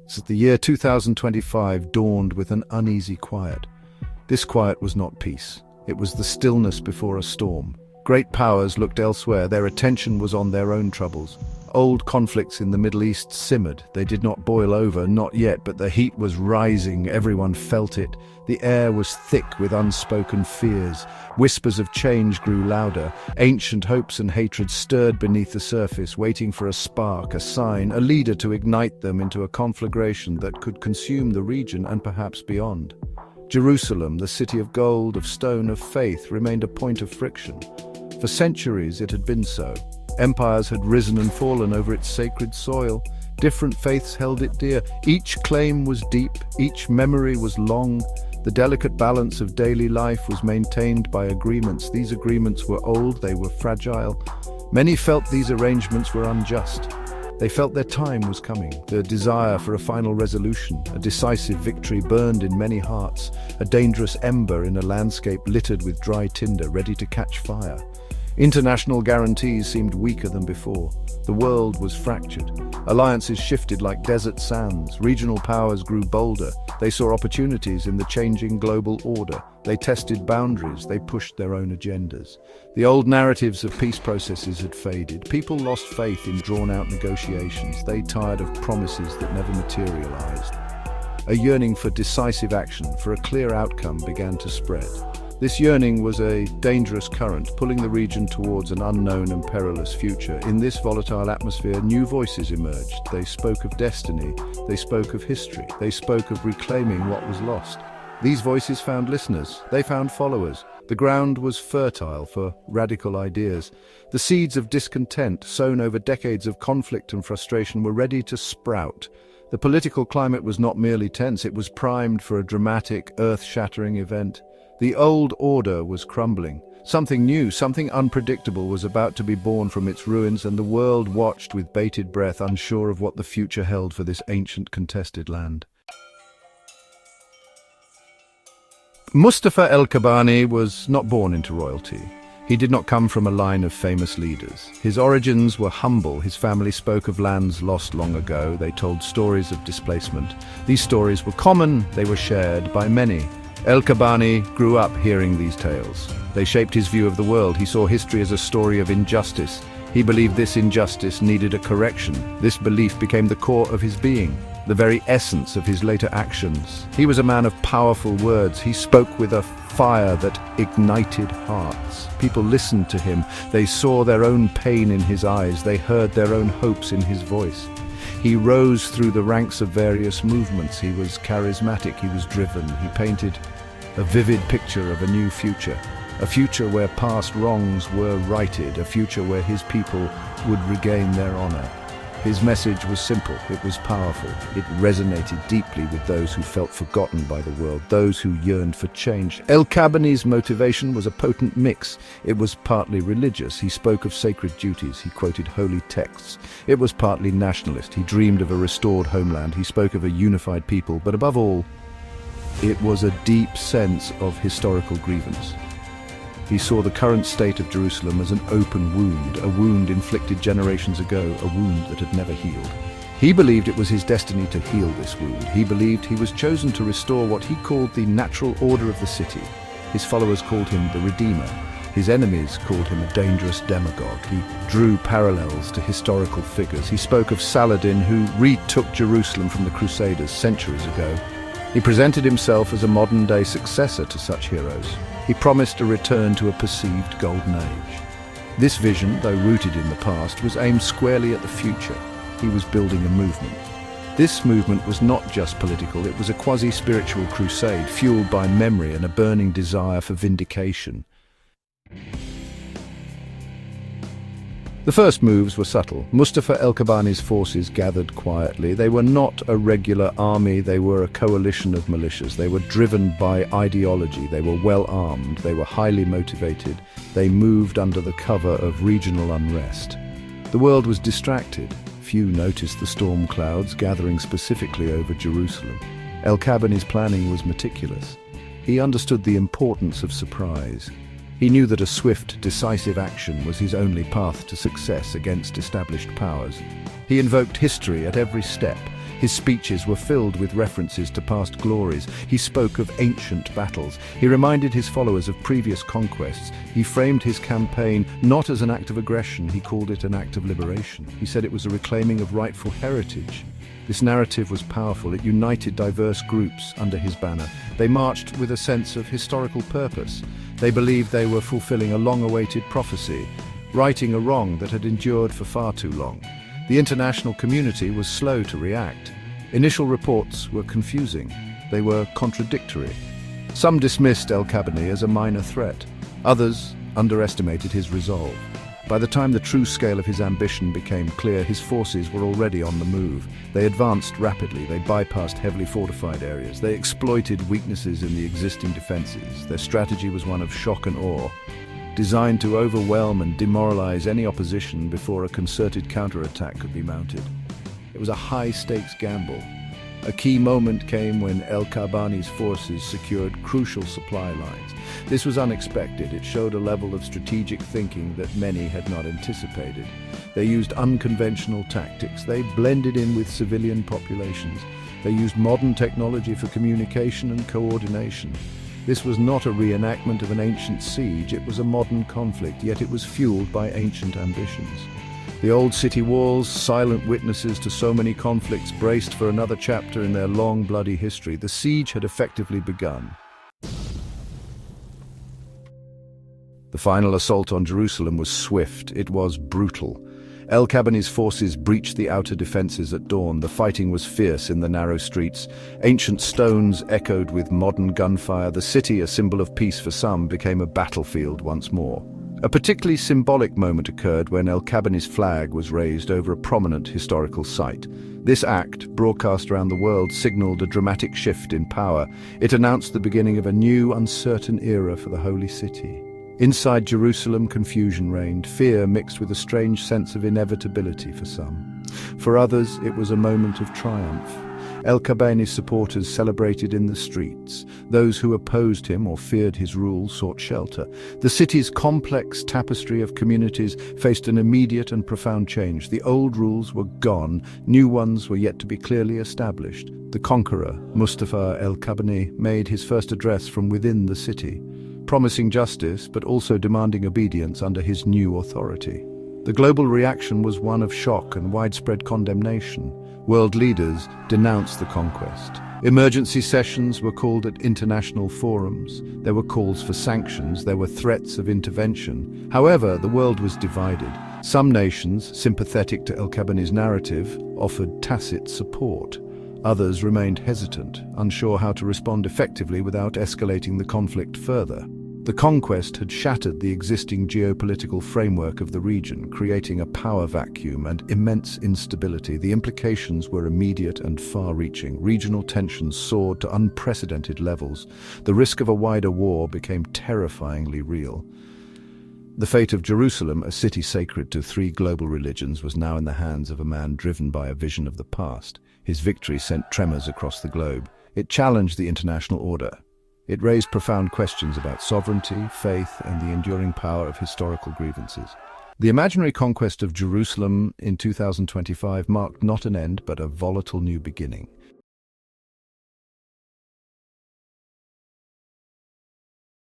So the year 2025 dawned with an uneasy quiet. This quiet was not peace. It was the stillness before a storm. Great powers looked elsewhere. Their attention was on their own troubles. Old conflicts in the Middle East simmered. They did not boil over, not yet, but the heat was rising. Everyone felt it. The air was thick with unspoken fears. Whispers of change grew louder. Ancient hopes and hatred stirred beneath the surface, waiting for a spark, a sign, a leader to ignite them into a conflagration that could consume the region and perhaps beyond. Jerusalem, the city of gold, of stone, of faith, remained a point of friction. For centuries it had been so. Empires had risen and fallen over its sacred soil. Different faiths held it dear. Each claim was deep, each memory was long. The delicate balance of daily life was maintained by agreements. These agreements were old, they were fragile. Many felt these arrangements were unjust. They felt their time was coming. The desire for a final resolution, a decisive victory burned in many hearts, a dangerous ember in a landscape littered with dry tinder, ready to catch fire. International guarantees seemed weaker than before. The world was fractured. Alliances shifted like desert sands. Regional powers grew bolder. They saw opportunities in the changing global order. They tested boundaries. They pushed their own agendas. The old narratives of peace processes had faded. People lost faith in drawn-out negotiations. They tired of promises that never materialized. A yearning for decisive action, for a clear outcome, began to spread. This yearning was a dangerous current, pulling the region towards an unknown and perilous future. In this volatile atmosphere, new voices emerged. They spoke of destiny, they spoke of history, they spoke of reclaiming what was lost. These voices found listeners, they found followers. The ground was fertile for radical ideas. The seeds of discontent, sown over decades of conflict and frustration, were ready to sprout. The political climate was not merely tense, it was primed for a dramatic, earth-shattering event. The old order was crumbling. Something new, something unpredictable was about to be born from its ruins, and the world watched with bated breath, unsure of what the future held for this ancient contested land. Mustafa el-Kabani was not born into royalty. He did not come from a line of famous leaders. His origins were humble. His family spoke of lands lost long ago. They told stories of displacement. These stories were common. They were shared by many. El-Kabani grew up hearing these tales. They shaped his view of the world. He saw history as a story of injustice. He believed this injustice needed a correction. This belief became the core of his being, the very essence of his later actions. He was a man of powerful words. He spoke with a fire that ignited hearts. People listened to him. They saw their own pain in his eyes. They heard their own hopes in his voice. He rose through the ranks of various movements. He was charismatic, he was driven. He painted a vivid picture of a new future. A future where past wrongs were righted. A future where his people would regain their honor. His message was simple, it was powerful. It resonated deeply with those who felt forgotten by the world, those who yearned for change. El-Kabani's motivation was a potent mix. It was partly religious. He spoke of sacred duties. He quoted holy texts. It was partly nationalist. He dreamed of a restored homeland. He spoke of a unified people. But above all, it was a deep sense of historical grievance. He saw the current state of Jerusalem as an open wound, a wound inflicted generations ago, a wound that had never healed. He believed it was his destiny to heal this wound. He believed he was chosen to restore what he called the natural order of the city. His followers called him the Redeemer. His enemies called him a dangerous demagogue. He drew parallels to historical figures. He spoke of Saladin, who retook Jerusalem from the Crusaders centuries ago. He presented himself as a modern-day successor to such heroes. He promised a return to a perceived golden age. This vision, though rooted in the past, was aimed squarely at the future. He was building a movement. This movement was not just political, it was a quasi-spiritual crusade, fueled by memory and a burning desire for vindication. The first moves were subtle. Mustafa el-Kabani's forces gathered quietly. They were not a regular army, they were a coalition of militias. They were driven by ideology, they were well armed, they were highly motivated. They moved under the cover of regional unrest. The world was distracted. Few noticed the storm clouds gathering specifically over Jerusalem. El-Kabani's planning was meticulous. He understood the importance of surprise. He knew that a swift, decisive action was his only path to success against established powers. He invoked history at every step. His speeches were filled with references to past glories. He spoke of ancient battles. He reminded his followers of previous conquests. He framed his campaign not as an act of aggression, he called it an act of liberation. He said it was a reclaiming of rightful heritage. This narrative was powerful. It united diverse groups under his banner. They marched with a sense of historical purpose. They believed they were fulfilling a long-awaited prophecy, righting a wrong that had endured for far too long. The international community was slow to react. Initial reports were confusing. They were contradictory. Some dismissed El-Kabani as a minor threat. Others underestimated his resolve. By the time the true scale of his ambition became clear, his forces were already on the move. They advanced rapidly. They bypassed heavily fortified areas. They exploited weaknesses in the existing defenses. Their strategy was one of shock and awe, designed to overwhelm and demoralize any opposition before a concerted counterattack could be mounted. It was a high-stakes gamble. A key moment came when El-Kabani's forces secured crucial supply lines. This was unexpected. It showed a level of strategic thinking that many had not anticipated. They used unconventional tactics. They blended in with civilian populations. They used modern technology for communication and coordination. This was not a reenactment of an ancient siege. It was a modern conflict, yet it was fueled by ancient ambitions. The old city walls, silent witnesses to so many conflicts, braced for another chapter in their long, bloody history. The siege had effectively begun. The final assault on Jerusalem was swift. It was brutal. El-Kabani's forces breached the outer defenses at dawn. The fighting was fierce in the narrow streets. Ancient stones echoed with modern gunfire. The city, a symbol of peace for some, became a battlefield once more. A particularly symbolic moment occurred when El-Kabani's flag was raised over a prominent historical site. This act, broadcast around the world, signaled a dramatic shift in power. It announced the beginning of a new, uncertain era for the Holy City. Inside Jerusalem, confusion reigned, fear mixed with a strange sense of inevitability for some. For others, it was a moment of triumph. El-Kabani's supporters celebrated in the streets. Those who opposed him or feared his rule sought shelter. The city's complex tapestry of communities faced an immediate and profound change. The old rules were gone, new ones were yet to be clearly established. The conqueror, Mustafa El-Kabani, made his first address from within the city, promising justice but also demanding obedience under his new authority. The global reaction was one of shock and widespread condemnation. World leaders denounced the conquest. Emergency sessions were called at international forums. There were calls for sanctions. There were threats of intervention. However, the world was divided. Some nations, sympathetic to El-Kabani's narrative, offered tacit support. Others remained hesitant, unsure how to respond effectively without escalating the conflict further. The conquest had shattered the existing geopolitical framework of the region, creating a power vacuum and immense instability. The implications were immediate and far-reaching. Regional tensions soared to unprecedented levels. The risk of a wider war became terrifyingly real. The fate of Jerusalem, a city sacred to three global religions, was now in the hands of a man driven by a vision of the past. His victory sent tremors across the globe. It challenged the international order. It raised profound questions about sovereignty, faith, and the enduring power of historical grievances. The imaginary conquest of Jerusalem in 2025 marked not an end, but a volatile new beginning.